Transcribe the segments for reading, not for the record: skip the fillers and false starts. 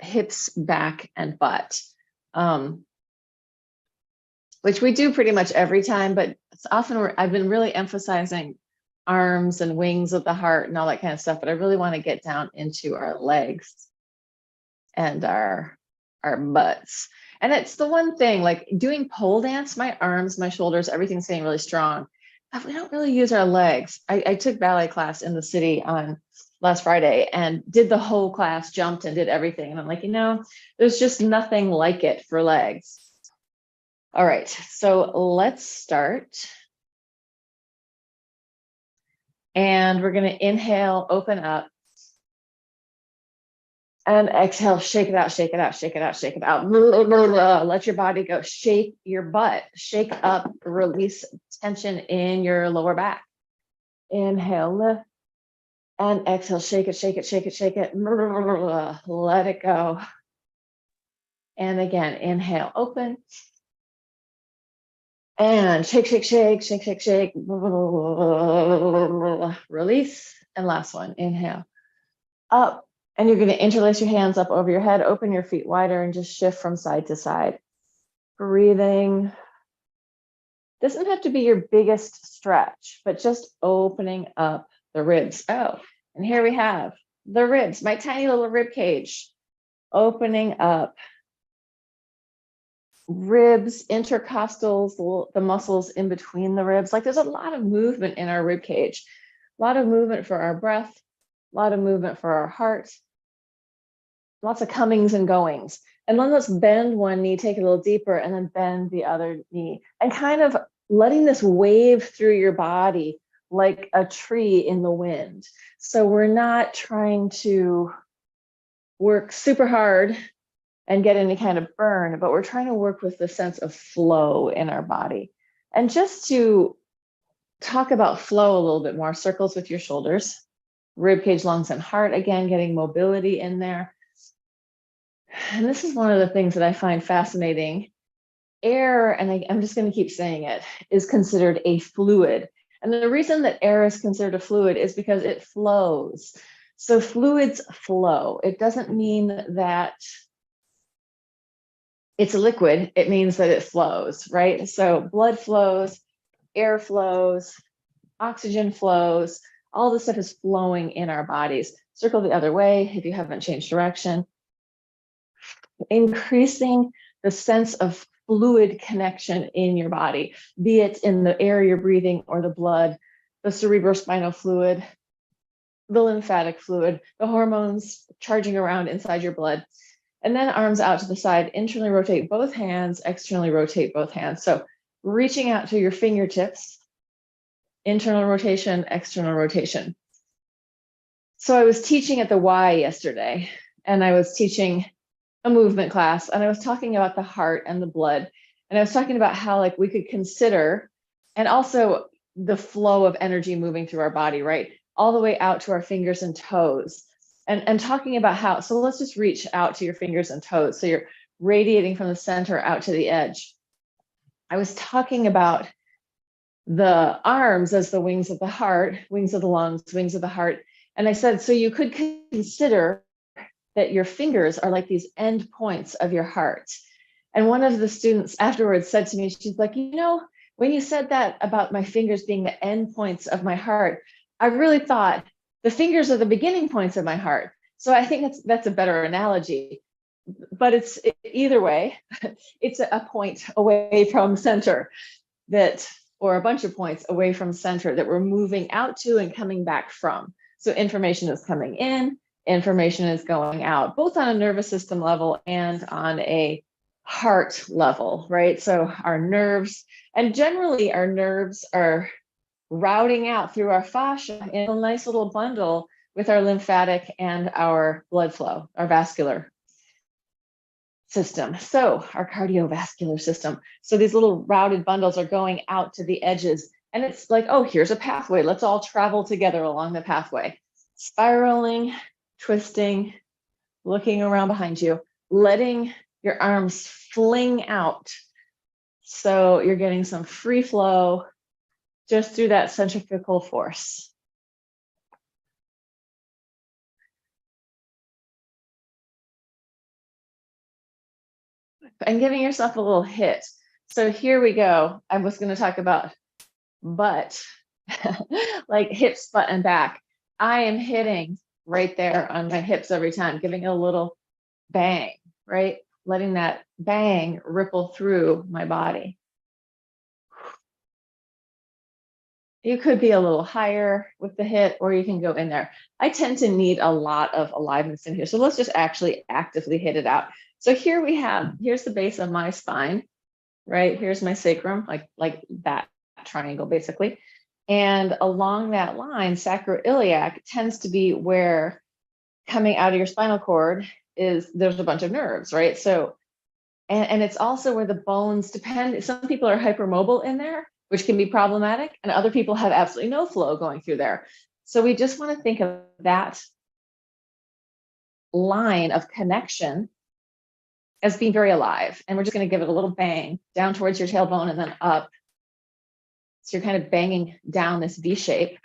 hips, back, and butt, which we do pretty much every time, but it's often I've been really emphasizing arms and wings of the heart and all that kind of stuff, but I really want to get down into our legs and our butts. And it's the one thing, like doing pole dance, my arms, my shoulders, everything's getting really strong. But we don't really use our legs. I took ballet class in the city on last Friday and did the whole class, jumped and did everything. And I'm like, there's just nothing like it for legs. All right, so let's start. And we're going to inhale, open up. And exhale, shake it out, shake it out, shake it out, shake it out. Let your body go. Shake your butt. Shake up, release tension in your lower back. Inhale, lift. And exhale, shake it, shake it, shake it, shake it. Let it go. And again, inhale, open. And shake, shake, shake, shake, shake, shake. Release. And last one, inhale. Up. And you're going to interlace your hands up over your head, open your feet wider, and just shift from side to side. Breathing. Doesn't have to be your biggest stretch, but just opening up the ribs. Oh, and here we have the ribs, my tiny little rib cage. Opening up. Ribs, intercostals, the muscles in between the ribs. Like there's a lot of movement in our rib cage. A lot of movement for our breath. A lot of movement for our heart. Lots of comings and goings. And then let's bend one knee, take it a little deeper, and then bend the other knee. And kind of letting this wave through your body like a tree in the wind. So we're not trying to work super hard and get any kind of burn, but we're trying to work with the sense of flow in our body. And just to talk about flow a little bit more, circles with your shoulders, rib cage, lungs, and heart. Again, getting mobility in there. And this is one of the things that I find fascinating. Air, and I'm just going to keep saying it, is considered a fluid. And the reason that air is considered a fluid is because it flows. So fluids flow. It doesn't mean that it's a liquid. It means that it flows, right? So blood flows, air flows, oxygen flows. All this stuff is flowing in our bodies. Circle the other way if you haven't changed direction. Increasing the sense of fluid connection in your body, be it in the air you're breathing or the blood, the cerebrospinal fluid, the lymphatic fluid, the hormones charging around inside your blood. And then arms out to the side, internally rotate both hands, externally rotate both hands. So reaching out to your fingertips, internal rotation, external rotation. So I was teaching at the Y yesterday, and I was teaching a movement class, and I was talking about the heart and the blood. And I was talking about how like we could consider, and also the flow of energy moving through our body, right? All the way out to our fingers and toes. And talking about how, so let's just reach out to your fingers and toes. So you're radiating from the center out to the edge. I was talking about the arms as the wings of the heart, wings of the lungs, wings of the heart. And I said, so you could consider that your fingers are like these end points of your heart. And one of the students afterwards said to me, she's like, when you said that about my fingers being the end points of my heart, I really thought the fingers are the beginning points of my heart. So I think that's a better analogy. But it's either way, it's a point away from center or a bunch of points away from center that we're moving out to and coming back from. So information is coming in, information is going out, both on a nervous system level and on a heart level, right? So our nerves, and generally our nerves are routing out through our fascia in a nice little bundle with our lymphatic and our blood flow, our vascular system. So our cardiovascular system. So these little routed bundles are going out to the edges. And it's like, oh, here's a pathway. Let's all travel together along the pathway. Spiraling, twisting, looking around behind you, letting your arms fling out. So you're getting some free flow just through that centrifugal force. and giving yourself a little hit. So here we go. I was going to talk about butt, like hips, butt, and back. I am hitting right there on my hips every time, giving it a little bang, right? Letting that bang ripple through my body. You could be a little higher with the hit, or you can go in there. I tend to need a lot of aliveness in here. So let's just actually actively hit it out. So here we have, here's the base of my spine, right? Here's my sacrum, like that triangle basically. And along that line, sacroiliac tends to be where coming out of your spinal cord is, there's a bunch of nerves, right? So, and it's also where the bones depend. Some people are hypermobile in there, which can be problematic, and other people have absolutely no flow going through there. So we just want to think of that line of connection as being very alive. And we're just going to give it a little bang down towards your tailbone and then up. So you're kind of banging down this V shape,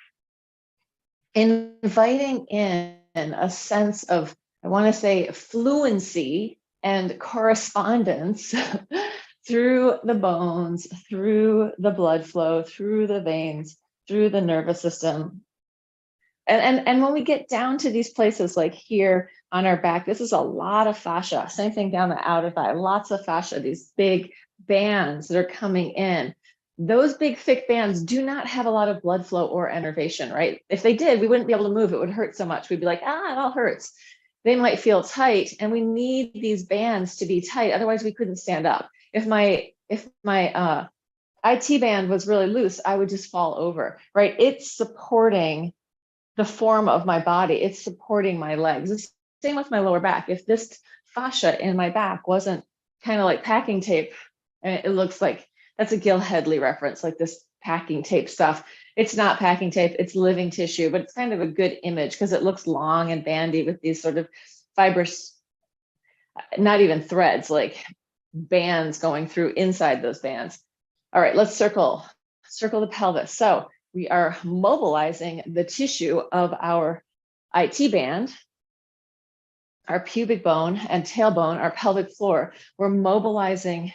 inviting in a sense of, I want to say, fluency and correspondence through the bones, through the blood flow, through the veins, through the nervous system. And when we get down to these places like here on our back, this is a lot of fascia. Same thing down the outer thigh, lots of fascia, these big bands that are coming in. Those big thick bands do not have a lot of blood flow or innervation, right? If they did, we wouldn't be able to move. It would hurt so much. We'd be like, it all hurts. They might feel tight, and we need these bands to be tight. Otherwise, we couldn't stand up. If my IT band was really loose, I would just fall over, right? It's supporting the form of my body. It's supporting my legs. It's same with my lower back. If this fascia in my back wasn't kind of like packing tape, and it looks like, that's a Gil Headley reference, like this packing tape stuff. It's not packing tape, it's living tissue, but it's kind of a good image because it looks long and bandy with these sort of fibrous, not even threads, like bands going through inside those bands. All right, let's circle the pelvis. So we are mobilizing the tissue of our IT band, our pubic bone and tailbone, our pelvic floor. We're mobilizing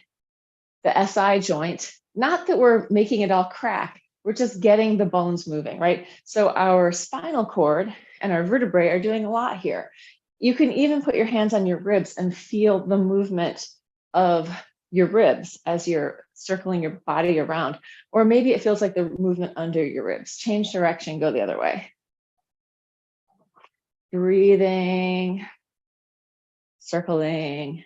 the SI joint, not that we're making it all crack, we're just getting the bones moving, right? So our spinal cord and our vertebrae are doing a lot here. You can even put your hands on your ribs and feel the movement of your ribs as you're circling your body around, or maybe it feels like the movement under your ribs. Change direction, go the other way. Breathing, circling.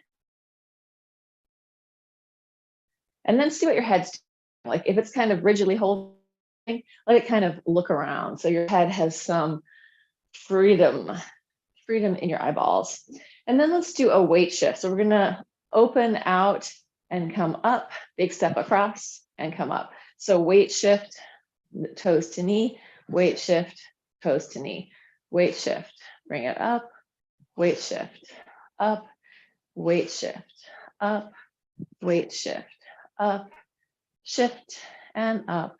And then see what your head's doing. Like if it's kind of rigidly holding, let it kind of look around. So your head has some freedom in your eyeballs. And then let's do a weight shift. So we're gonna open out and come up, big step across and come up. So weight shift, toes to knee, weight shift, toes to knee, weight shift, bring it up, weight shift, up, weight shift, up, weight shift, up, shift and up,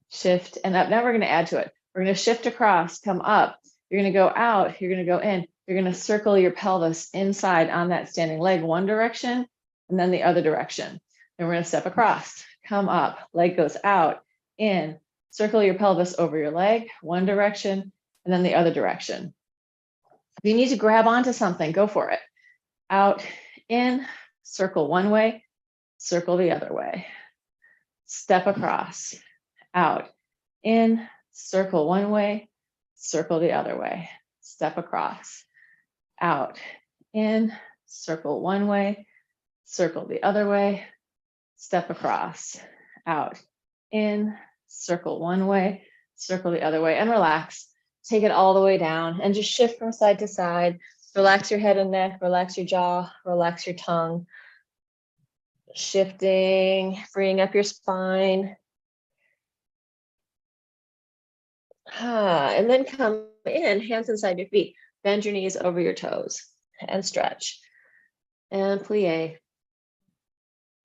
shift and up. Now we're going to add to it. We're going to shift across, come up. You're going to go out, you're going to go in. You're going to circle your pelvis inside on that standing leg, one direction and then the other direction. Then we're going to step across, come up, leg goes out, in, circle your pelvis over your leg, one direction and then the other direction. If you need to grab onto something, go for it. Out, in, circle one way, circle the other way. Step across, out, in, circle one way, circle the other way. Step across, out, in, circle one way, circle the other way. Step across, out, in, circle one way, circle the other way, and relax. Take it all the way down and just shift from side to side. Relax your head and neck, relax your jaw, relax your tongue. Shifting, freeing up your spine. And then come in, hands inside your feet. Bend your knees over your toes and stretch. And plie.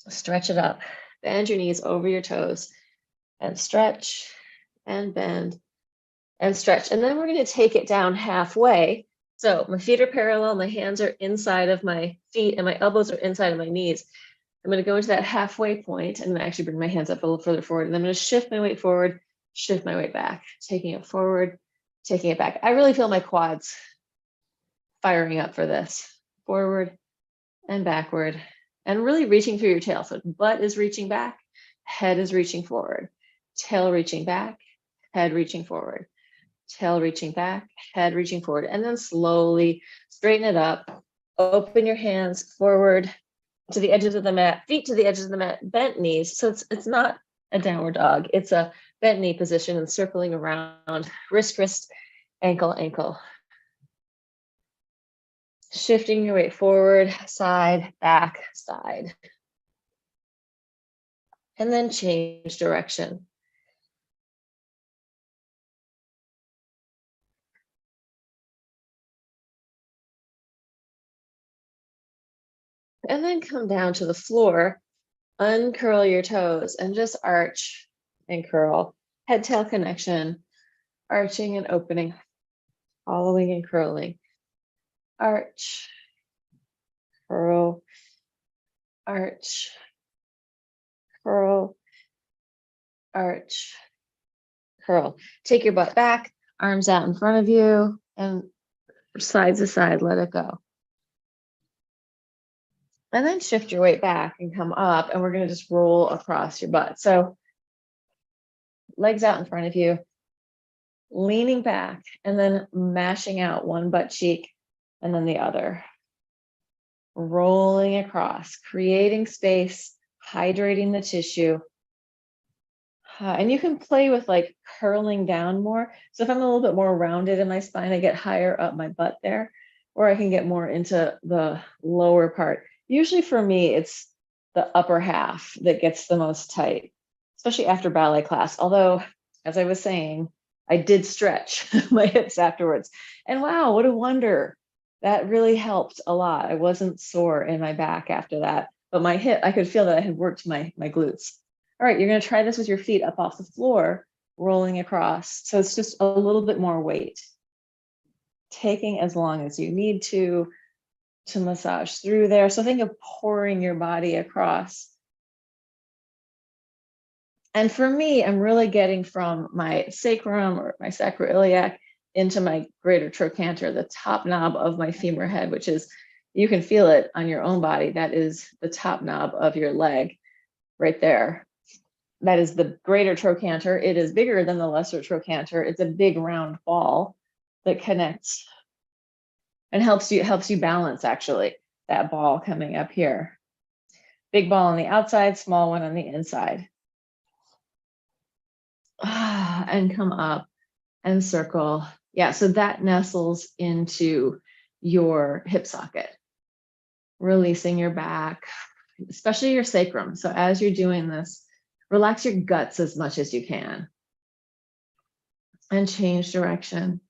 Stretch it up. Bend your knees over your toes and stretch and bend and stretch. And then we're going to take it down halfway So my feet are parallel, my hands are inside of my feet, and my elbows are inside of my knees. I'm going to go into that halfway point and then actually bring my hands up a little further forward. And I'm going to shift my weight forward, shift my weight back, taking it forward, taking it back. I really feel my quads firing up for this. Forward and backward, and really reaching through your tail. So butt is reaching back, head is reaching forward, tail reaching back, head reaching forward, tail reaching back, head reaching forward, and then slowly straighten it up. Open your hands forward to the edges of the mat, feet to the edges of the mat, bent knees. So it's not a downward dog. It's a bent knee position and circling around, wrist, wrist, ankle, ankle. Shifting your weight forward, side, back, side. And then change direction. And then come down to the floor, uncurl your toes and just arch and curl. Head tail connection, arching and opening, following and curling. Arch, curl, arch, curl, arch, curl. Take your butt back, arms out in front of you, and side to side, let it go. And then shift your weight back and come up, and we're going to just roll across your butt. So legs out in front of you, leaning back, and then mashing out one butt cheek and then the other. Rolling across, creating space, hydrating the tissue. And you can play with like curling down more. So if I'm a little bit more rounded in my spine, I get higher up my butt there, or I can get more into the lower part. Usually for me, it's the upper half that gets the most tight, especially after ballet class. Although, as I was saying, I did stretch my hips afterwards. And wow, what a wonder. That really helped a lot. I wasn't sore in my back after that, but my hip, I could feel that I had worked my glutes. All right, you're going to try this with your feet up off the floor, rolling across. So it's just a little bit more weight. Taking as long as you need to massage through there. So think of pouring your body across. And for me, I'm really getting from my sacrum or my sacroiliac into my greater trochanter, the top knob of my femur head, which is, you can feel it on your own body. That is the top knob of your leg right there. That is the greater trochanter. It is bigger than the lesser trochanter. It's a big round ball that connects and helps you balance, actually, that ball coming up here. Big ball on the outside, small one on the inside. And come up and circle. Yeah, so that nestles into your hip socket, releasing your back, especially your sacrum. So as you're doing this, relax your guts as much as you can and change direction.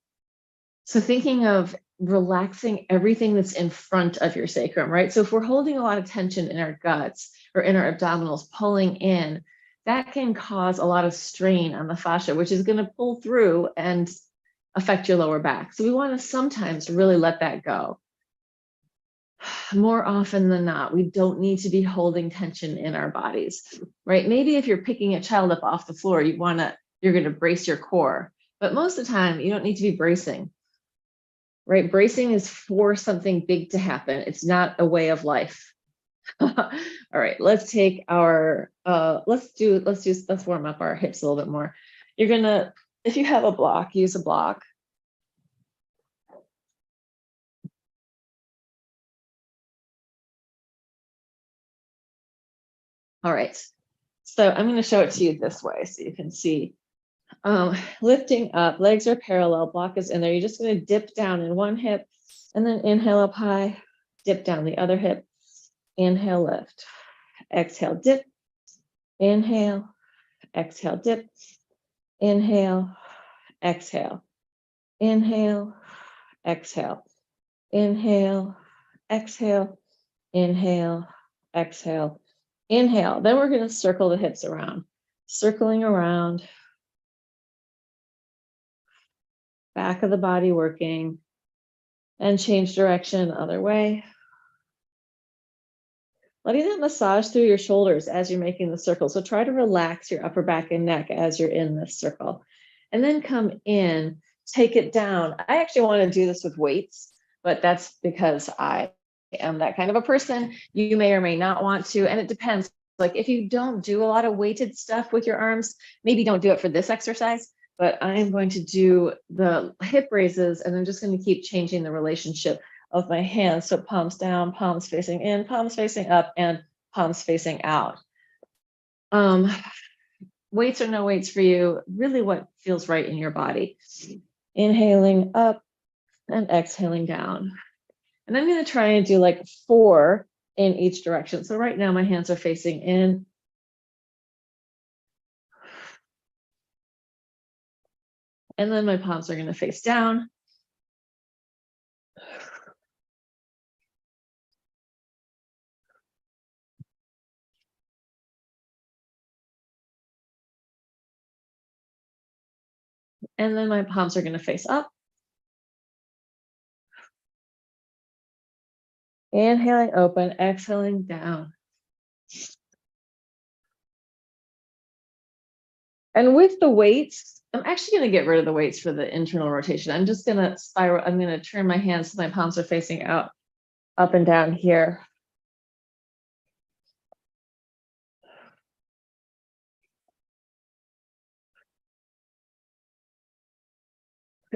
So thinking of relaxing everything that's in front of your sacrum, right? So if we're holding a lot of tension in our guts or in our abdominals, pulling in, that can cause a lot of strain on the fascia, which is going to pull through and affect your lower back. So we want to sometimes really let that go. More often than not, we don't need to be holding tension in our bodies, right? Maybe if you're picking a child up off the floor, you're going to brace your core, but most of the time you don't need to be bracing, right? Bracing is for something big to happen. It's not a way of life. All right, let's take our, let's warm up our hips a little bit more. You're gonna, if you have a block, use a block. All right, so I'm going to show it to you this way so you can see. Lifting up, legs are parallel, block is in there. You're just going to dip down in one hip and then inhale up high, dip down the other hip, inhale, lift, exhale, dip, inhale, exhale, dip, inhale, exhale, inhale, exhale, inhale, exhale, inhale, exhale, inhale. Then we're going to circle the hips around, circling around, back of the body working, And change direction other way. Letting that massage through your shoulders as you're making the circle. So try to relax your upper back and neck as you're in this circle. And then come in, take it down. I actually want to do this with weights, but that's because I am that kind of a person. You may or may not want to, and it depends. Like if you don't do a lot of weighted stuff with your arms, maybe don't do it for this exercise, but I'm going to do the hip raises and I'm just going to keep changing the relationship of my hands. So palms down, palms facing in, palms facing up, and palms facing out. Weights or no weights for you, really what feels right in your body. Inhaling up and exhaling down. And I'm going to try and do like 4 in each direction. So right now my hands are facing in. And then my palms are going to face down. And then my palms are going to face up. Inhaling open, exhaling down. And with the weights, I'm actually going to get rid of the weights for the internal rotation. I'm just going to spiral. I'm going to turn my hands so my palms are facing out, up and down here.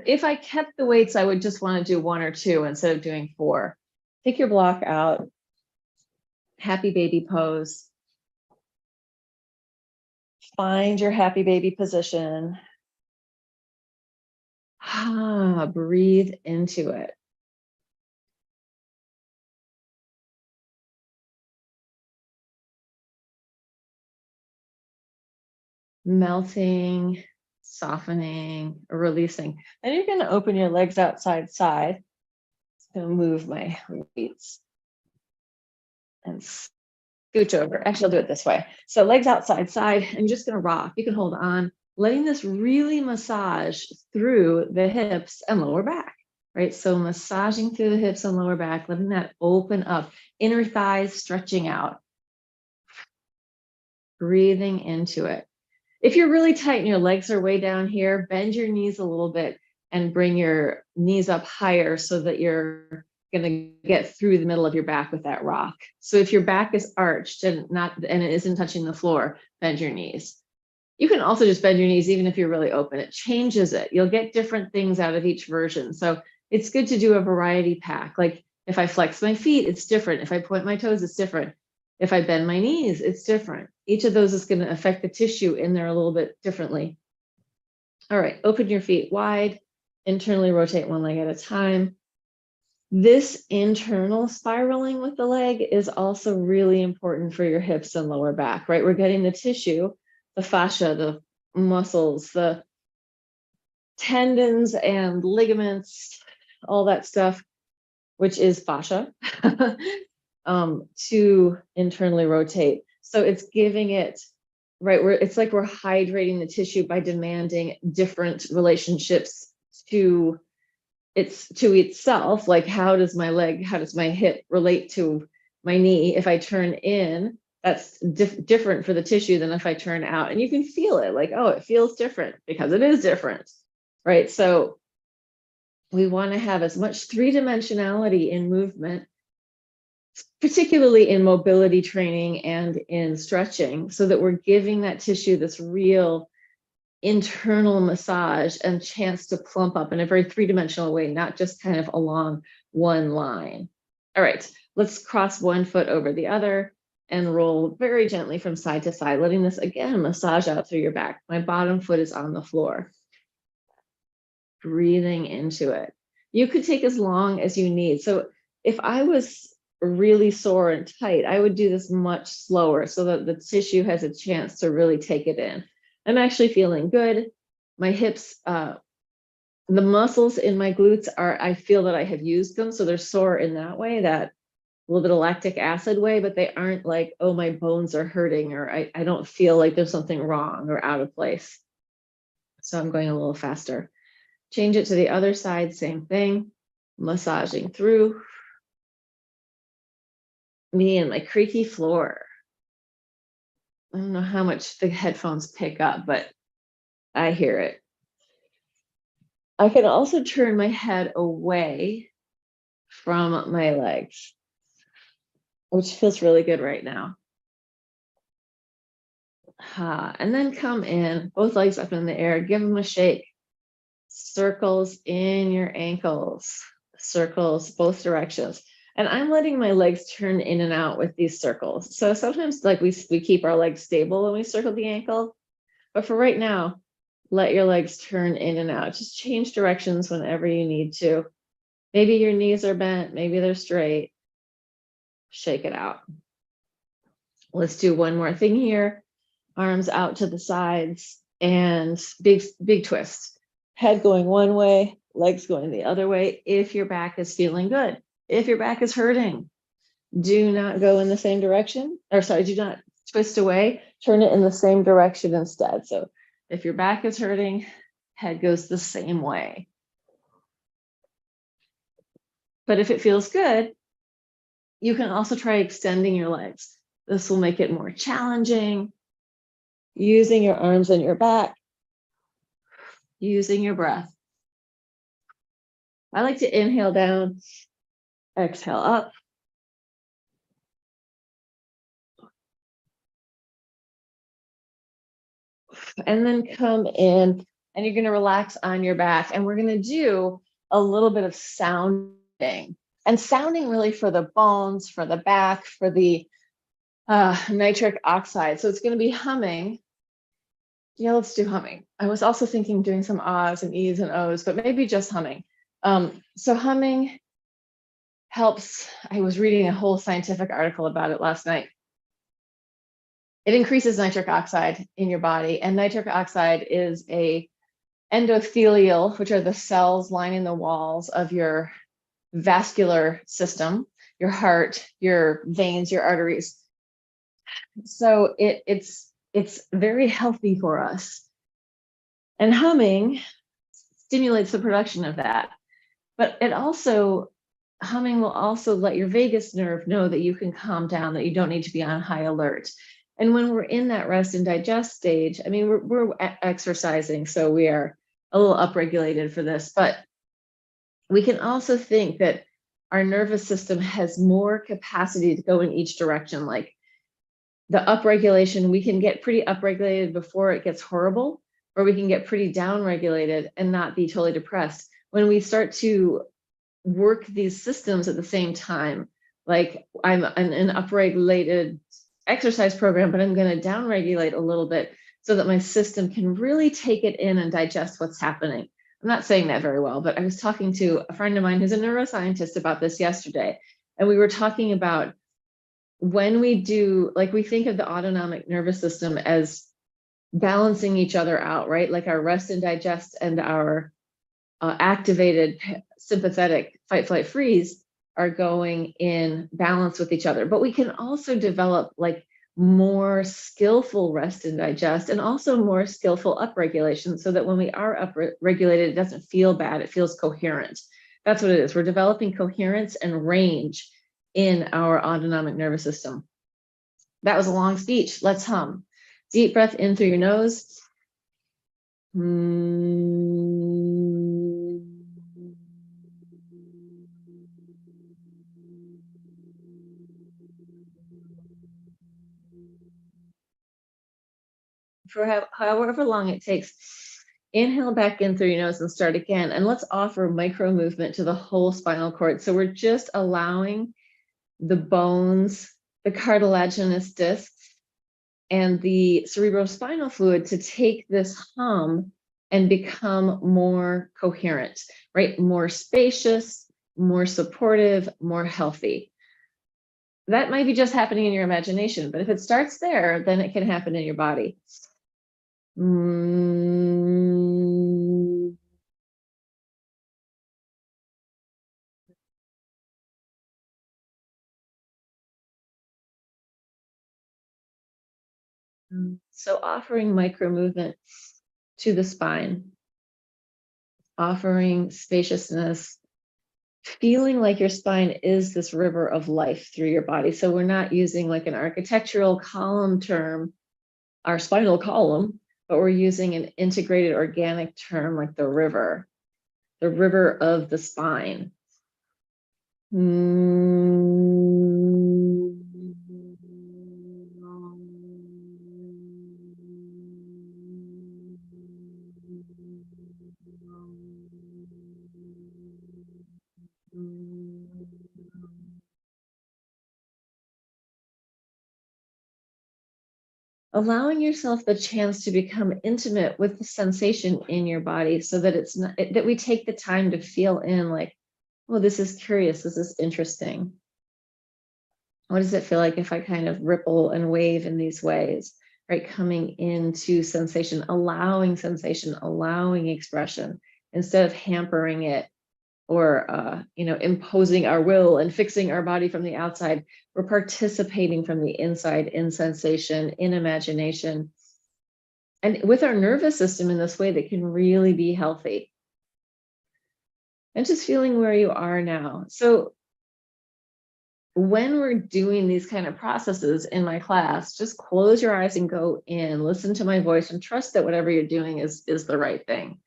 If I kept the weights, I would just want to do 1 or 2 instead of doing 4. Take your block out. Happy baby pose. Find your happy baby position. Breathe into it. Melting, softening, or releasing. And you're going to open your legs outside side. Just going to move my weights and scooch over. Actually, I'll do it this way. So legs outside side, and you're just going to rock. You can hold on, letting this really massage through the hips and lower back, right? So massaging through the hips and lower back, letting that open up, inner thighs stretching out, breathing into it. If you're really tight and your legs are way down here, bend your knees a little bit and bring your knees up higher so that you're going to get through the middle of your back with that rock. So if your back is arched and it isn't touching the floor, bend your knees. You can also just bend your knees even if you're really open. It changes it. You'll get different things out of each version. So it's good to do a variety pack. Like if I flex my feet, it's different. If I point my toes, it's different. If I bend my knees, it's different. Each of those is going to affect the tissue in there a little bit differently. All right, open your feet wide, internally rotate one leg at a time. This internal spiraling with the leg is also really important for your hips and lower back, right? We're getting the tissue, the fascia, the muscles, the tendons and ligaments, all that stuff, which is fascia, to internally rotate. So it's giving it, right, it's like we're hydrating the tissue by demanding different relationships to itself. Like how does my hip relate to my knee? If I turn in, that's different for the tissue than if I turn out. And you can feel it, like, oh, it feels different because it is different, right? So we want to have as much 3-dimensionality in movement, particularly in mobility training and in stretching, so that we're giving that tissue this real internal massage and chance to plump up in a very 3-dimensional way, not just kind of along one line. All right, let's cross one foot over the other and roll very gently from side to side, letting this again massage out through your back. My bottom foot is on the floor. Breathing into it. You could take as long as you need. So if I was really sore and tight, I would do this much slower so that the tissue has a chance to really take it in. I'm actually feeling good. My hips, the muscles in my glutes I feel that I have used them. So they're sore in that way, that a little bit of lactic acid way, but they aren't like, oh, my bones are hurting, or I don't feel like there's something wrong or out of place. So I'm going a little faster. Change it to the other side, same thing. massaging through me and my creaky floor. I don't know how much the headphones pick up, but I hear it. I can also turn my head away from my legs, which feels really good right now. And then come in, both legs up in the air, give them a shake. Circles in your ankles, circles both directions. And I'm letting my legs turn in and out with these circles. So sometimes like we keep our legs stable when we circle the ankle, but for right now, let your legs turn in and out. Just change directions whenever you need to. Maybe your knees are bent, maybe they're straight. Shake it out. Let's do one more thing here. Arms out to the sides and big twist. Head going one way, legs going the other way. If your back is feeling good, if your back is hurting, do not go in the same direction, or sorry, do not twist away, turn it in the same direction instead. So if your back is hurting, head goes the same way. But if it feels good, you can also try extending your legs. This will make it more challenging. Using your arms and your back, using your breath. I like to inhale down, exhale up. And then come in, and you're going to relax on your back. And we're going to do a little bit of sounding. And sounding really for the bones, for the back, for the nitric oxide. So it's going to be humming. Yeah, let's do humming. I was also thinking doing some ahs and e's and o's, but maybe just humming. So humming helps. I was reading a whole scientific article about it last night. It increases nitric oxide in your body, and nitric oxide is a endothelial, which are the cells lining the walls of your vascular system, your heart, your veins, your arteries. So it's very healthy for us. And humming stimulates the production of that. But humming will also let your vagus nerve know that you can calm down, that you don't need to be on high alert. And when we're in that rest and digest stage, I mean, we're exercising, so we are a little upregulated for this, but we can also think that our nervous system has more capacity to go in each direction. Like the upregulation, we can get pretty upregulated before it gets horrible, or we can get pretty downregulated and not be totally depressed. When we start to work these systems at the same time, like I'm an upregulated exercise program, but I'm going to downregulate a little bit so that my system can really take it in and digest what's happening. I'm not saying that very well, but I was talking to a friend of mine who's a neuroscientist about this yesterday. And we were talking about when we do, like we think of the autonomic nervous system as balancing each other out, right? Like our rest and digest and our activated sympathetic fight, flight, freeze are going in balance with each other. But we can also develop like more skillful rest and digest, and also more skillful upregulation, so that when we are upregulated, it doesn't feel bad, it feels coherent. That's what it is. We're developing coherence and range in our autonomic nervous system. That was a long speech. Let's hum. Deep breath in through your nose. For however long it takes. Inhale back in through your nose and start again. And let's offer micro movement to the whole spinal cord. So we're just allowing the bones, the cartilaginous discs, and the cerebrospinal fluid to take this hum and become more coherent, right? More spacious, more supportive, more healthy. That might be just happening in your imagination, but if it starts there, then it can happen in your body. So offering micro movement to the spine, offering spaciousness feeling like your spine is this river of life through your body. So we're not using like an architectural column term, our spinal column, but we're using an integrated organic term like the river of the spine. Allowing yourself the chance to become intimate with the sensation in your body so that it's not that we take the time to feel in like, oh, this is curious, this is interesting. What does it feel like if I kind of ripple and wave in these ways, right? Coming into sensation, allowing expression instead of hampering it or imposing our will and fixing our body from the outside. We're participating from the inside in sensation, in imagination, and with our nervous system in this way that can really be healthy. And just feeling where you are now. So when we're doing these kind of processes in my class, just close your eyes and go in, listen to my voice, and trust that whatever you're doing is the right thing.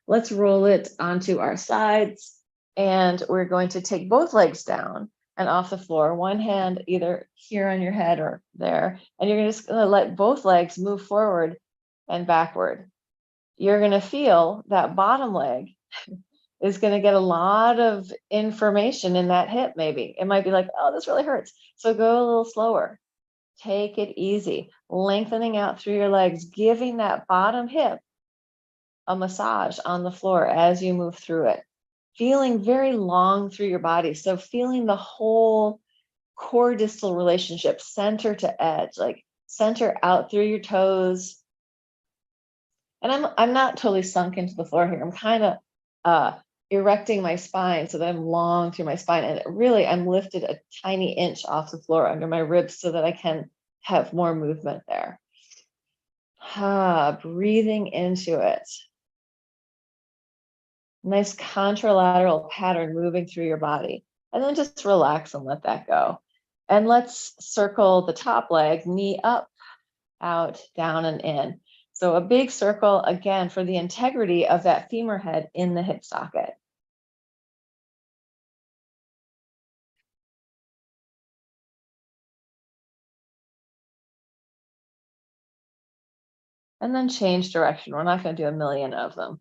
Let's roll it onto our sides, and we're going to take both legs down and off the floor, one hand either here on your head or there, and you're just going to let both legs move forward and backward. You're going to feel that bottom leg is going to get a lot of information in that hip. Maybe it might be like, oh, this really hurts. So go a little slower. Take it easy, lengthening out through your legs, giving that bottom hip a massage on the floor as you move through it. Feeling very long through your body. So feeling the whole core distal relationship, center to edge, like center out through your toes. And I'm not totally sunk into the floor here. I'm kind of erecting my spine so that I'm long through my spine, and really I'm lifted a tiny inch off the floor under my ribs so that I can have more movement there. Breathing into it. Nice contralateral pattern moving through your body, and then just relax and let that go. And let's circle the top leg, knee up, out, down, and in. So a big circle again for the integrity of that femur head in the hip socket. And then change direction. We're not going to do a million of them.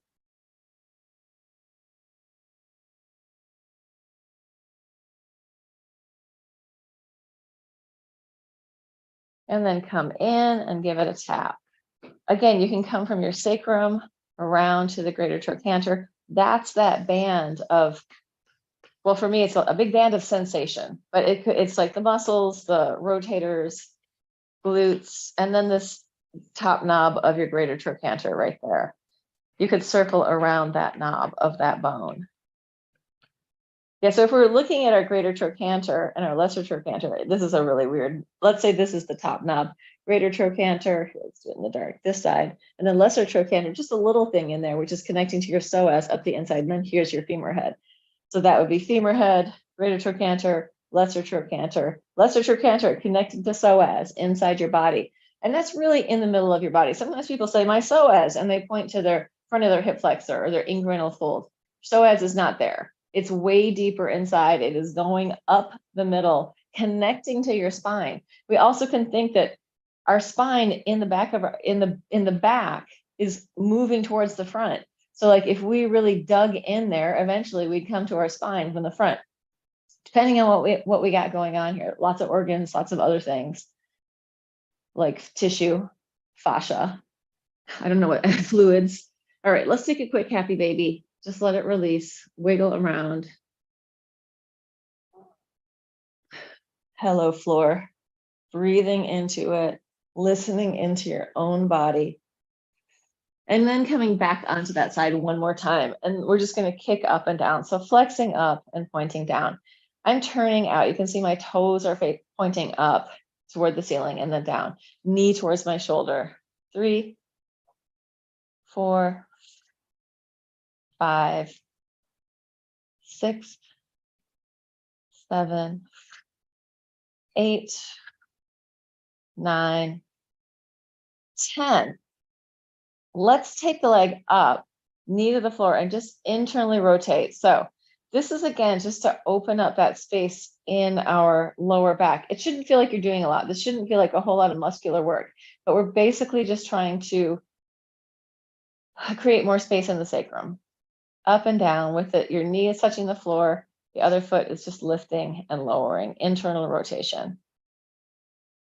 And then come in and give it a tap. Again, you can come from your sacrum around to the greater trochanter. That's that band of, well, for me, it's a big band of sensation, but it's like the muscles, the rotators, glutes, and then this top knob of your greater trochanter right there. You could circle around that knob of that bone. Yeah, so if we're looking at our greater trochanter and our lesser trochanter, this is a really weird, let's say this is the top knob, greater trochanter, let's do it in the dark, this side, and then lesser trochanter, just a little thing in there, which is connecting to your psoas up the inside, and then here's your femur head. So that would be femur head, greater trochanter, lesser trochanter connected to psoas inside your body. And that's really in the middle of your body. Sometimes people say my psoas, and they point to their front of their hip flexor or their inguinal fold. Psoas is not there. It's way deeper inside. It is going up the middle, connecting to your spine. We also can think that our spine in the back of in the back is moving towards the front. So like if we really dug in there, eventually we'd come to our spine from the front, depending on what we got going on here. Lots of organs, lots of other things like tissue, fascia, I don't know what, fluids. All right, let's take a quick happy baby. Just let it release, wiggle around. Hello, floor. Breathing into it, listening into your own body. And then coming back onto that side one more time. And we're just going to kick up and down. So flexing up and pointing down. I'm turning out. You can see my toes are pointing up toward the ceiling and then down. Knee towards my shoulder. 3, 4, 5, 6, 7, 8, 9, 10. Let's take the leg up, knee to the floor, and just internally rotate. So this is, again, just to open up that space in our lower back. It shouldn't feel like you're doing a lot. This shouldn't feel like a whole lot of muscular work, but we're basically just trying to create more space in the sacrum. Up and down with it. Your knee is touching the floor. The other foot is just lifting and lowering, internal rotation.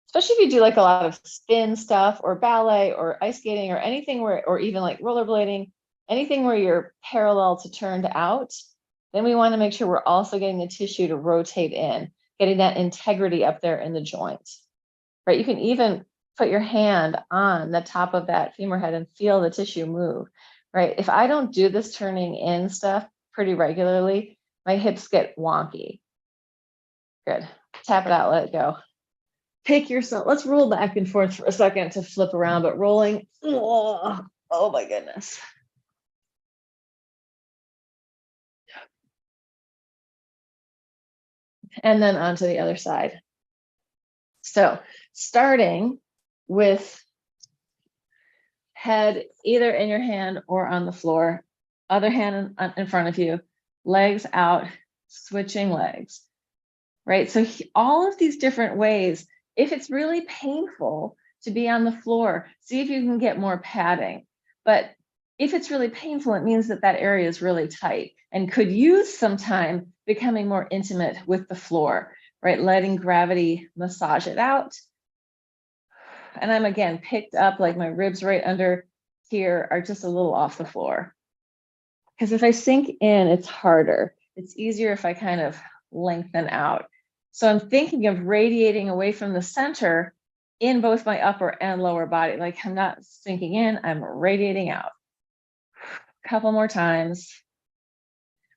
Especially if you do like a lot of spin stuff or ballet or ice skating or anything where, or even like rollerblading, anything where you're parallel to turned out, then we want to make sure we're also getting the tissue to rotate in, getting that integrity up there in the joint, right? You can even put your hand on the top of that femur head and feel the tissue move, right? If I don't do this turning in stuff pretty regularly, my hips get wonky. Good. Tap it out, let it go. Pick yourself. Let's roll back and forth for a second to flip around, but rolling. Oh my goodness. And then onto the other side. So starting with head either in your hand or on the floor, other hand in front of you, legs out, switching legs, right? So all of these different ways. If it's really painful to be on the floor, see if you can get more padding. But if it's really painful, it means that that area is really tight and could use some time becoming more intimate with the floor, right? Letting gravity massage it out. And I'm, again, picked up, like my ribs right under here are just a little off the floor. Because if I sink in, it's harder. It's easier if I kind of lengthen out. So I'm thinking of radiating away from the center in both my upper and lower body. Like I'm not sinking in, I'm radiating out. A couple more times.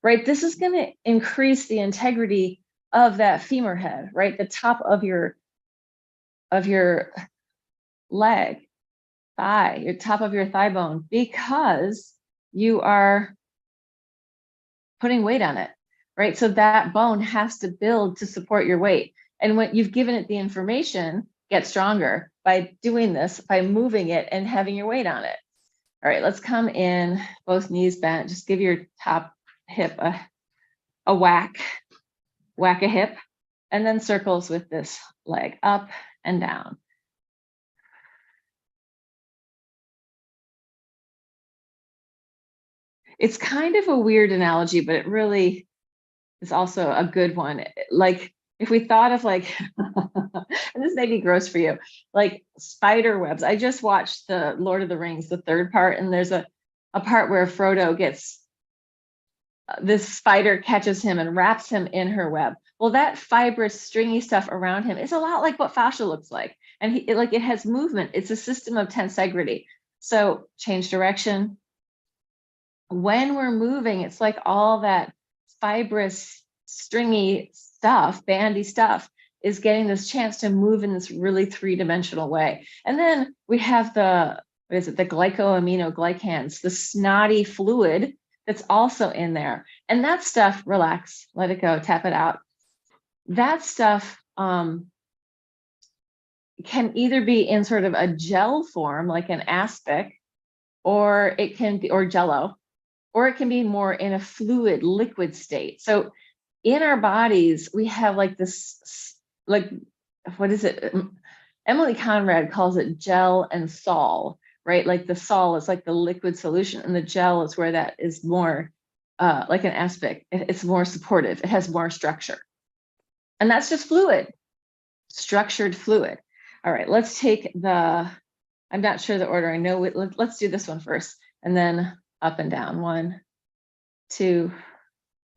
Right, this is going to increase the integrity of that femur head, right? The top of your leg, thigh, your top of your thigh bone, because you are putting weight on it. Right, so that bone has to build to support your weight. And when you've given it the information, get stronger by doing this, by moving it and having your weight on it. All right, let's come in, both knees bent. Just give your top hip a whack a hip, and then circles with this leg up and down. It's kind of a weird analogy, but it really is also a good one. Like if we thought of like, and this may be gross for you, like spider webs. I just watched the Lord of the Rings, the third part, and there's a part where Frodo gets, this spider catches him and wraps him in her web. Well, that fibrous, stringy stuff around him is a lot like what fascia looks like. And it has movement. It's a system of tensegrity. So change direction. When we're moving, it's like all that fibrous, stringy stuff, bandy stuff, is getting this chance to move in this really three-dimensional way. And then we have the glycoaminoglycans, the snotty fluid that's also in there. And that stuff, relax, let it go, tap it out. That stuff can either be in sort of a gel form, like an aspic, or it can be, or jello, or it can be more in a fluid, liquid state. So in our bodies, we have like this, like, what is it? Emily Conrad calls it gel and sol, right? Like the sol is like the liquid solution, and the gel is where that is more like an aspic. It's more supportive. It has more structure. And that's just fluid, structured fluid. All right, let's take the, I'm not sure the order. I know, let's do this one first, and then up and down. 1, 2,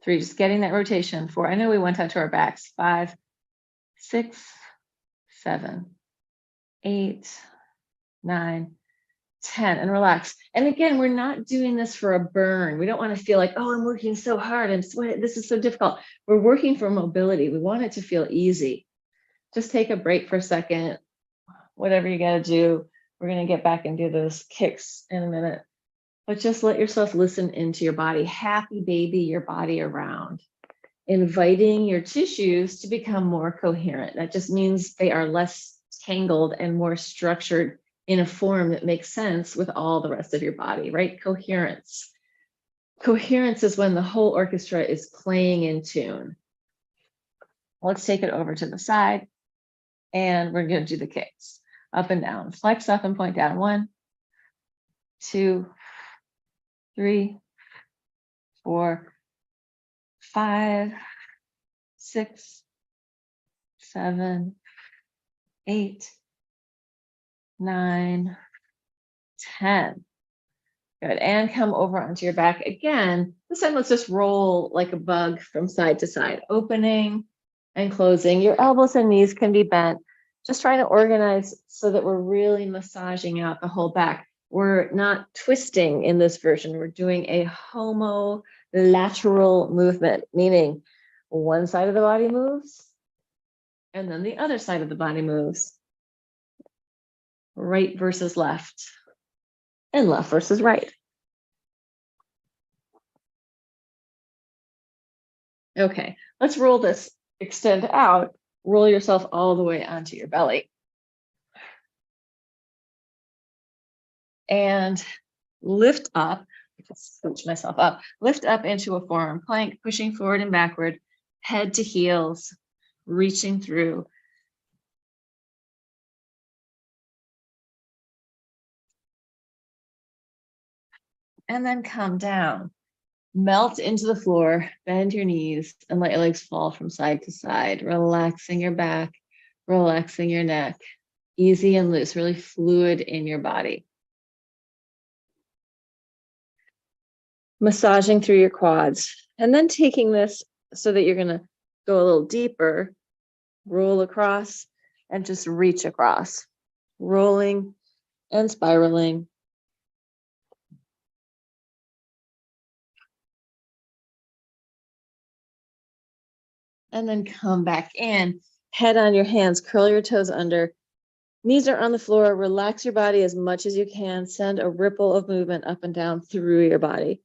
3, just getting that rotation. 4, I know we went onto our backs. 5, 6, 7, 8, 9, 10, and relax. And again, we're not doing this for a burn. We don't want to feel like, oh, I'm working so hard, I'm sweating, this is so difficult. We're working for mobility. We want it to feel easy. Just take a break for a second, whatever you got to do. We're going to get back and do those kicks in a minute. But just let yourself listen into your body. Happy baby your body around. inviting your tissues to become more coherent. That just means they are less tangled and more structured in a form that makes sense with all the rest of your body, right? Coherence. Coherence is when the whole orchestra is playing in tune. Let's take it over to the side, and we're going to do the kicks. Up and down. Flex up and point down. 1, 2, 3, 4, 5, 6, 7, 8, 9, 10. Good. And come over onto your back again. This time, let's just roll like a bug from side to side, opening and closing. Your elbows and knees can be bent. Just trying to organize so that we're really massaging out the whole back. We're not twisting in this version. We're doing a homolateral movement, meaning one side of the body moves and then the other side of the body moves. Right versus left and left versus right. Okay, let's roll this, extend out, roll yourself all the way onto your belly. And lift up, switch myself up, lift up into a forearm plank, pushing forward and backward, head to heels, reaching through. And then come down, melt into the floor, bend your knees, and let your legs fall from side to side, relaxing your back, relaxing your neck, easy and loose, really fluid in your body. Massaging through your quads, and then taking this so that you're going to go a little deeper, roll across and just reach across, rolling and spiraling. And then come back in, head on your hands, curl your toes under, knees are on the floor, relax your body as much as you can, send a ripple of movement up and down through your body.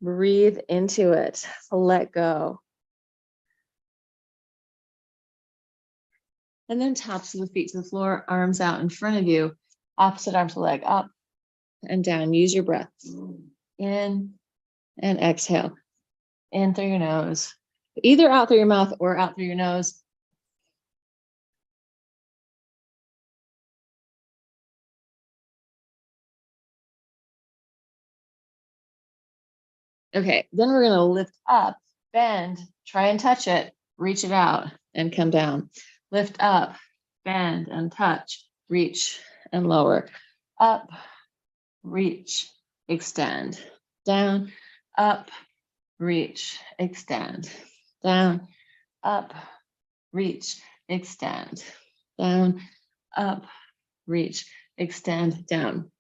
Breathe into it, let go. And then tops of the feet to the floor, arms out in front of you, opposite arm to leg, up and down. Use your breath. In and exhale. In through your nose, either out through your mouth or out through your nose. Okay, then we're going to lift up, bend, try and touch it, reach it out and come down. Lift up, bend and touch, reach and lower. Up, reach, extend. Down, up, reach, extend. Down, up, reach, extend. Down, up, reach, extend, down.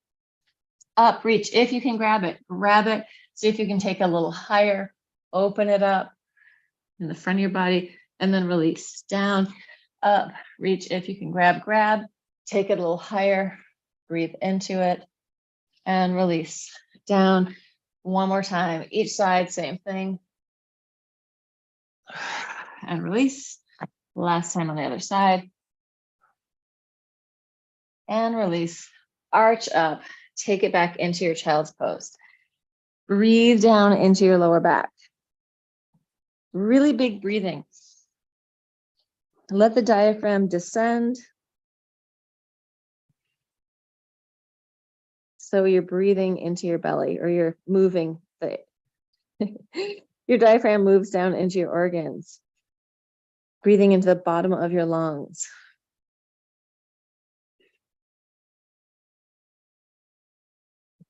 Up, reach. If you can grab it, grab it. See if you can take a little higher, open it up in the front of your body, and then release. Down, up, reach. If you can grab, take it a little higher, breathe into it, and release. Down, one more time. Each side, same thing. And release. Last time on the other side. And release. Arch up. Take it back into your child's pose. Breathe down into your lower back. Really big breathing. Let the diaphragm descend. So you're breathing into your belly, or you're moving. Your diaphragm moves down into your organs. Breathing into the bottom of your lungs.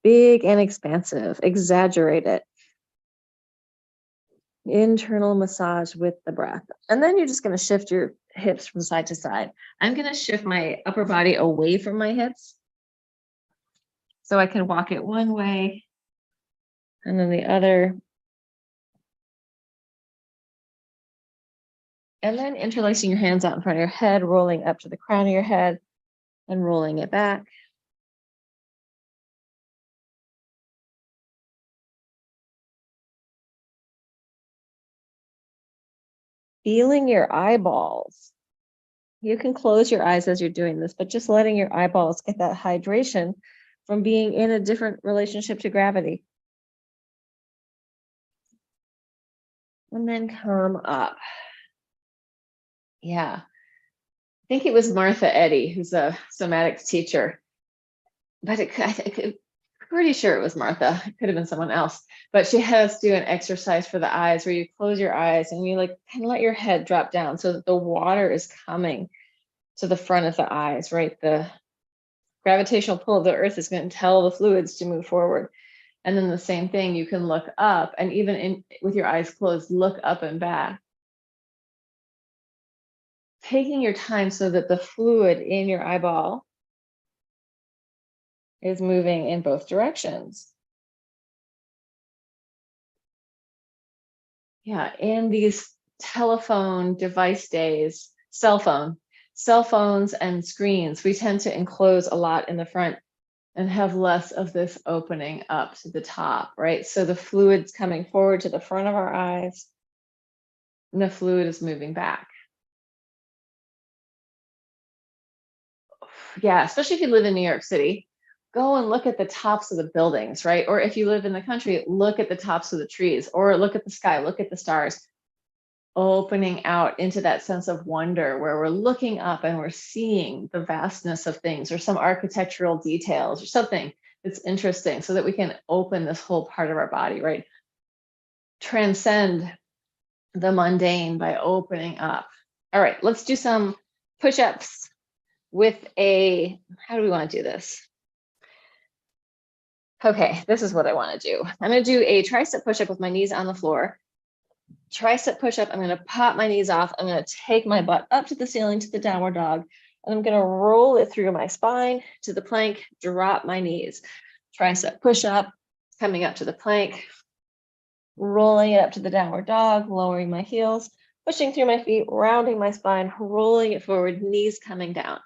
Big and expansive. Exaggerate it. Internal massage with the breath. And then you're just going to shift your hips from side to side. I'm going to shift my upper body away from my hips so I can walk it one way and then the other. And then interlacing your hands out in front of your head, rolling up to the crown of your head and rolling it back. feeling your eyeballs. You can close your eyes as you're doing this, but just letting your eyeballs get that hydration from being in a different relationship to gravity. And then come up. Yeah. I think it was Martha Eddy, who's a somatics teacher, but pretty sure it was Martha. It could have been someone else, but she had us do an exercise for the eyes where you close your eyes and you like kind of let your head drop down so that the water is coming to the front of the eyes, right? The gravitational pull of the earth is going to tell the fluids to move forward. And then the same thing, you can look up and even with your eyes closed, look up and back. Taking your time so that the fluid in your eyeball is moving in both directions. Yeah, in these telephone device days, cell phones and screens, we tend to enclose a lot in the front and have less of this opening up to the top, right? So the fluid's coming forward to the front of our eyes and the fluid is moving back. Yeah, especially if you live in New York City, go and look at the tops of the buildings, right? Or if you live in the country, look at the tops of the trees or look at the sky, look at the stars, opening out into that sense of wonder where we're looking up and we're seeing the vastness of things or some architectural details or something that's interesting so that we can open this whole part of our body, right? Transcend the mundane by opening up. All right, let's do some push-ups with how do we want to do this? Okay, this is what I want to do. I'm going to do a tricep push-up with my knees on the floor. Tricep push-up, I'm going to pop my knees off. I'm going to take my butt up to the ceiling to the downward dog. And I'm going to roll it through my spine to the plank, drop my knees. Tricep push-up, coming up to the plank, rolling it up to the downward dog, lowering my heels, pushing through my feet, rounding my spine, rolling it forward, knees coming down.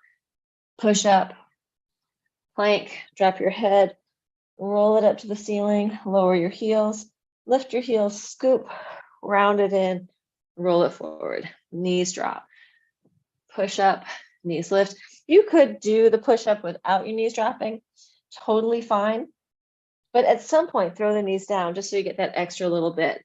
Push up, plank, drop your head, roll it up to the ceiling, lower your heels, lift your heels, scoop, round it in, roll it forward, knees drop. Push up, knees lift. You could do the push up without your knees dropping, totally fine. But at some point, throw the knees down just so you get that extra little bit.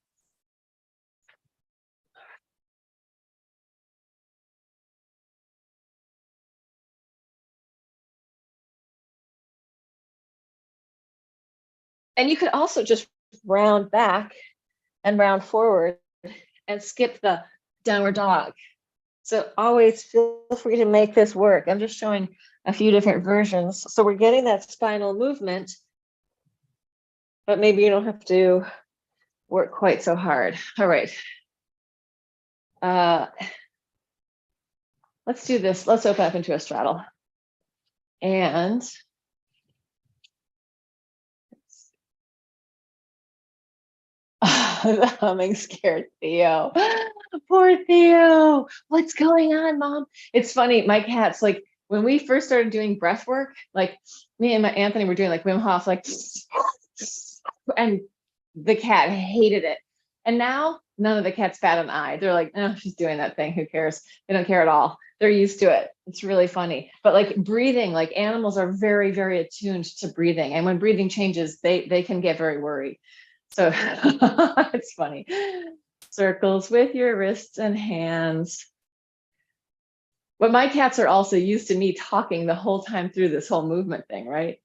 And you could also just round back and round forward and skip the downward dog. So always feel free to make this work. I'm just showing a few different versions. So we're getting that spinal movement, but maybe you don't have to work quite so hard. All right. Let's do this. Let's open up into a straddle. And the humming scared Theo. Poor Theo. What's going on, Mom? It's funny. My cat's like, when we first started doing breath work, like me and my Anthony were doing like Wim Hof, like, and the cat hated it. And now none of the cats bat an eye. They're like, oh, she's doing that thing. Who cares? They don't care at all. They're used to it. It's really funny. But like breathing, like animals are very, very attuned to breathing. And when breathing changes, they can get very worried. So it's funny. Circles with your wrists and hands. But my cats are also used to me talking the whole time through this whole movement thing, right?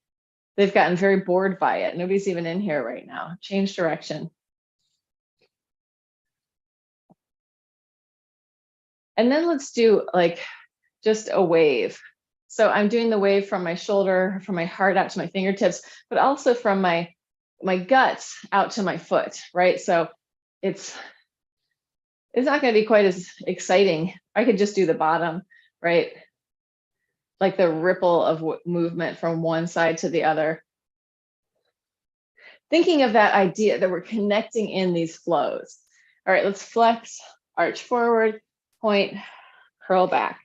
They've gotten very bored by it. Nobody's even in here right now. Change direction. And then let's do like just a wave. So I'm doing the wave from my shoulder, from my heart out to my fingertips, but also from my guts out to my foot, right? So it's not going to be quite as exciting. I could just do the bottom, right? Like the ripple of movement from one side to the other. Thinking of that idea that we're connecting in these flows. All right, let's flex, arch forward, point, curl back.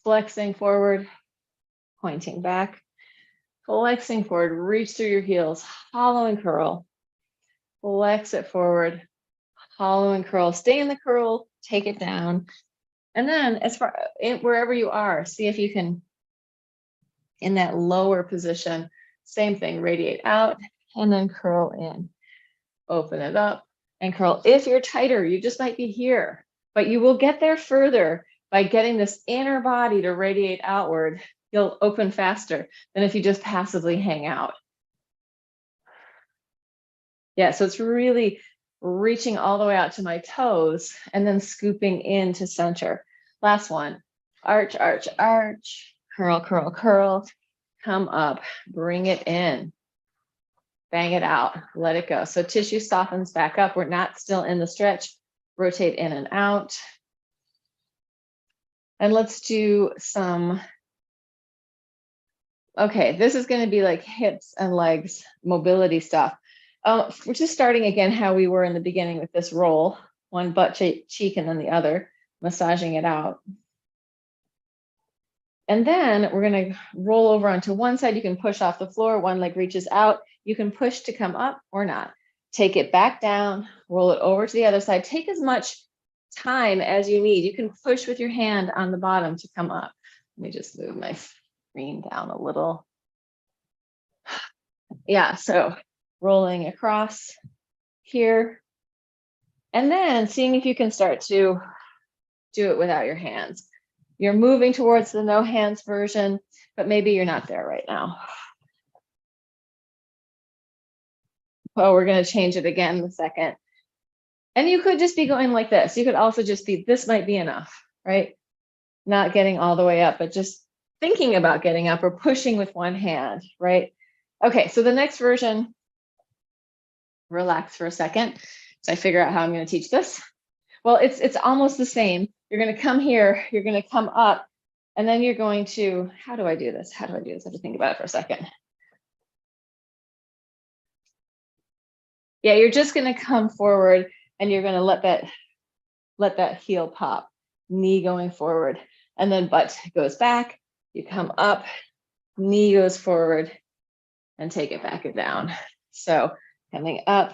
Flexing forward, pointing back. Flexing forward, reach through your heels, hollow and curl. Flex it forward, Hollow and curl. Stay in the curl, take it down. And then wherever you are, see if you can, in that lower position, same thing, radiate out and then curl in. Open it up and curl. If you're tighter, you just might be here, but you will get there further by getting this inner body to radiate outward. You'll open faster than if you just passively hang out. Yeah, so it's really reaching all the way out to my toes and then scooping into center. Last one, arch, arch, arch, curl, curl, curl, come up, bring it in. Bang it out, let it go. So tissue softens back up. We're not still in the stretch. Rotate in and out. And let's do some, okay, this is going to be like hips and legs mobility stuff. We're just starting again how we were in the beginning with this roll, one butt cheek and then the other, massaging it out. And then we're going to roll over onto one side. You can push off the floor, one leg reaches out. You can push to come up or not. Take it back down, roll it over to the other side. Take as much time as you need. You can push with your hand on the bottom to come up. Let me just move my screen down a little. Yeah, so rolling across here. And then seeing if you can start to do it without your hands. You're moving towards the no hands version, but maybe you're not there right now. Oh, we're going to change it again in a second. And you could just be going like this. You could also just be, this might be enough, right? Not getting all the way up, but just thinking about getting up or pushing with one hand, right? Okay, so the next version, relax for a second. So I figure out how I'm going to teach this. Well, it's almost the same. You're going to come here, you're going to come up, and then you're going to, how do I do this? How do I do this? I have to think about it for a second. Yeah, you're just going to come forward and you're going to let that heel pop, knee going forward, and then butt goes back. You come up, knee goes forward, and take it back and down. So coming up,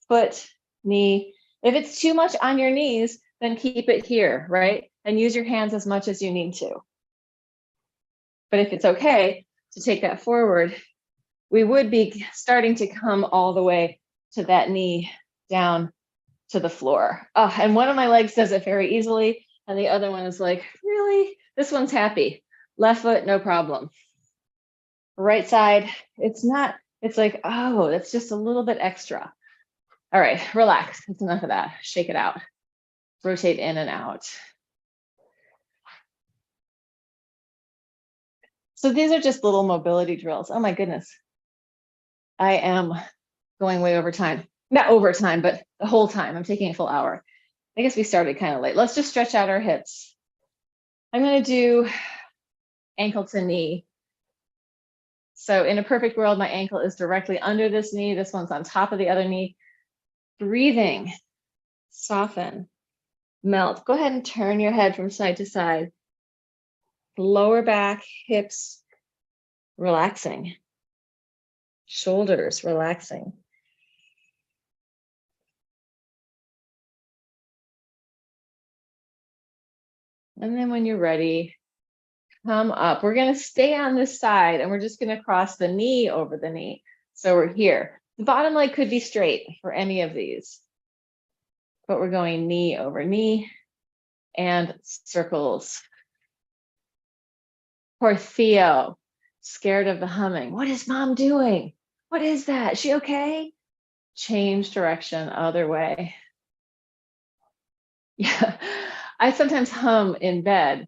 foot, knee. If it's too much on your knees, then keep it here, right? And use your hands as much as you need to. But if it's okay to take that forward, we would be starting to come all the way to that knee down to the floor. Oh, and one of my legs does it very easily. And the other one is like, really? This one's happy. Left foot, no problem. Right side, it's not, it's like, oh, that's just a little bit extra. All right, relax. That's enough of that. Shake it out. Rotate in and out. So these are just little mobility drills. Oh my goodness. I am going way over time. Not over time, but the whole time. I'm taking a full hour. I guess we started kind of late. Let's just stretch out our hips. I'm going to do ankle to knee. So in a perfect world, my ankle is directly under this knee. This one's on top of the other knee. Breathing, soften, melt. Go ahead and turn your head from side to side. Lower back, hips, relaxing. Shoulders, relaxing. And then when you're ready, come up. We're going to stay on this side and we're just going to cross the knee over the knee. So we're here. The bottom leg could be straight for any of these, but we're going knee over knee and circles. Poor Theo, scared of the humming. What is mom doing? What is that? Is she okay? Change direction, other way. Yeah, I sometimes hum in bed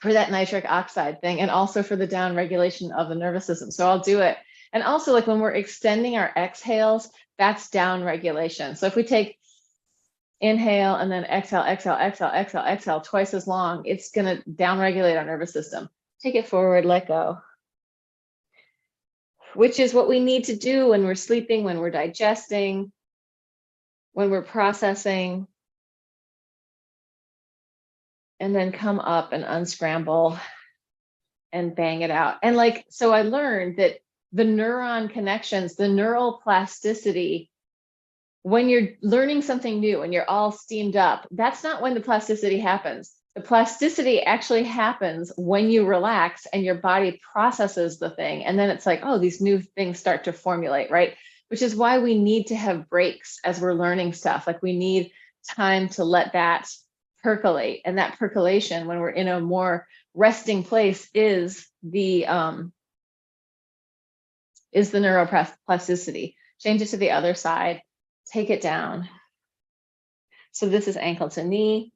for that nitric oxide thing and also for the down regulation of the nervous system. So I'll do it. And also like when we're extending our exhales, that's down regulation. So if we take inhale and then exhale, exhale, exhale, exhale, exhale twice as long, it's going to down regulate our nervous system. Take it forward, let go. Which is what we need to do when we're sleeping, when we're digesting, when we're processing. And then come up and unscramble and bang it out. And like, so I learned that the neuron connections, the neural plasticity when you're learning something new and you're all steamed up, that's not when the plasticity happens. The plasticity actually happens when you relax and your body processes the thing. And then it's like, oh, these new things start to formulate, right? Which is why we need to have breaks as we're learning stuff. Like we need time to let that percolate. And that percolation, when we're in a more resting place, is the neuroplasticity. Change it to the other side. Take it down. So this is ankle to knee.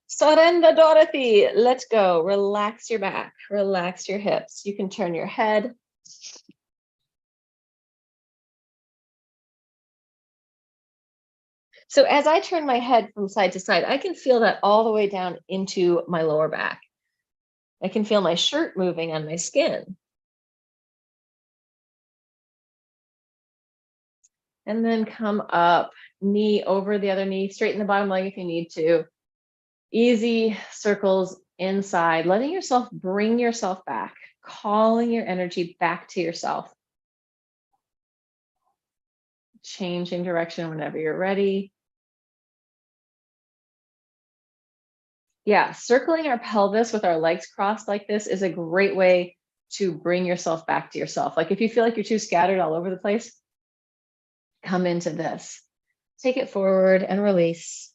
Surrender, Dorothy. Let's go. Relax your back. Relax your hips. You can turn your head. So as I turn my head from side to side, I can feel that all the way down into my lower back. I can feel my shirt moving on my skin. And then come up, knee over the other knee, straighten the bottom leg if you need to. Easy circles inside, letting yourself bring yourself back, calling your energy back to yourself. Changing direction whenever you're ready. Yeah, circling our pelvis with our legs crossed like this is a great way to bring yourself back to yourself. Like if you feel like you're too scattered all over the place, come into this. Take it forward and release.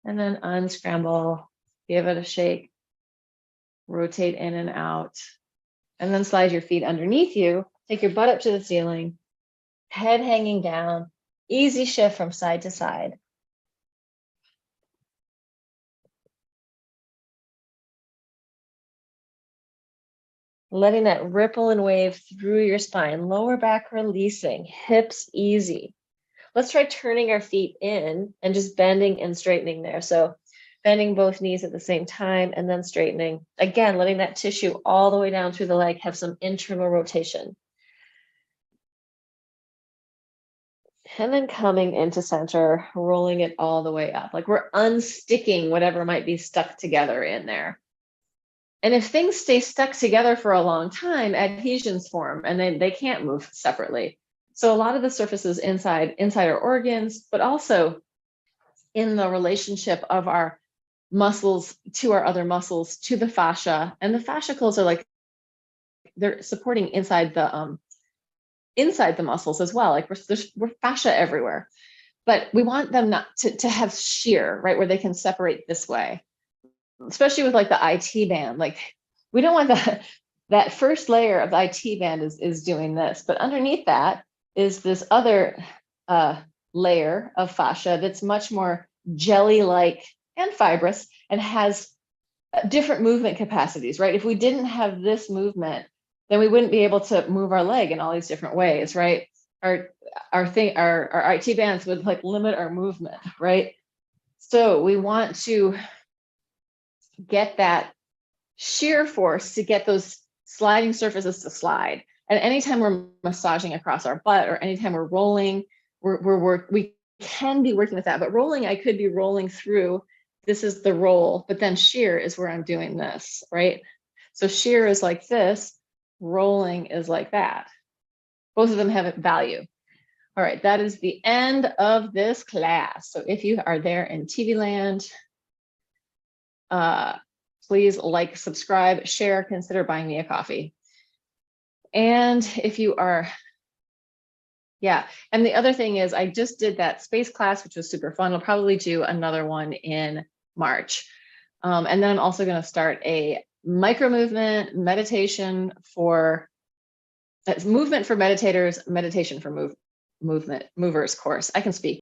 And then unscramble, give it a shake, rotate in and out, and then slide your feet underneath you. Take your butt up to the ceiling, head hanging down, easy shift from side to side. Letting that ripple and wave through your spine, lower back releasing, hips easy. Let's try turning our feet in and just bending and straightening there. So bending both knees at the same time and then straightening. Again, letting that tissue all the way down through the leg have some internal rotation. And then coming into center, rolling it all the way up. Like we're unsticking whatever might be stuck together in there. And if things stay stuck together for a long time, adhesions form and then they can't move separately. So a lot of the surfaces inside our organs, but also in the relationship of our muscles to our other muscles, to the fascia. And the fascicles are like, they're supporting inside the muscles as well. Like we're fascia everywhere, but we want them not to have shear, right? Where they can separate this way. Especially with like the IT band, like we don't want that first layer of the IT band is doing this, but underneath that is this other layer of fascia that's much more jelly-like and fibrous and has different movement capacities, right? If we didn't have this movement, then we wouldn't be able to move our leg in all these different ways, right? Our IT bands would like limit our movement, right? So we want to get that shear force to get those sliding surfaces to slide. And anytime we're massaging across our butt or anytime we're rolling, we can be working with that. But rolling, I could be rolling through. This is the roll, but then shear is where I'm doing this, right? So shear is like this, rolling is like that. Both of them have value. All right, that is the end of this class. So if you are there in TV land, please like, subscribe, share, consider buying me a coffee. And if you are, yeah. And the other thing is I just did that space class, which was super fun. I'll probably do another one in March. And then I'm also going to start a micro movement meditation for movement for meditators, meditation for movers course. I can speak.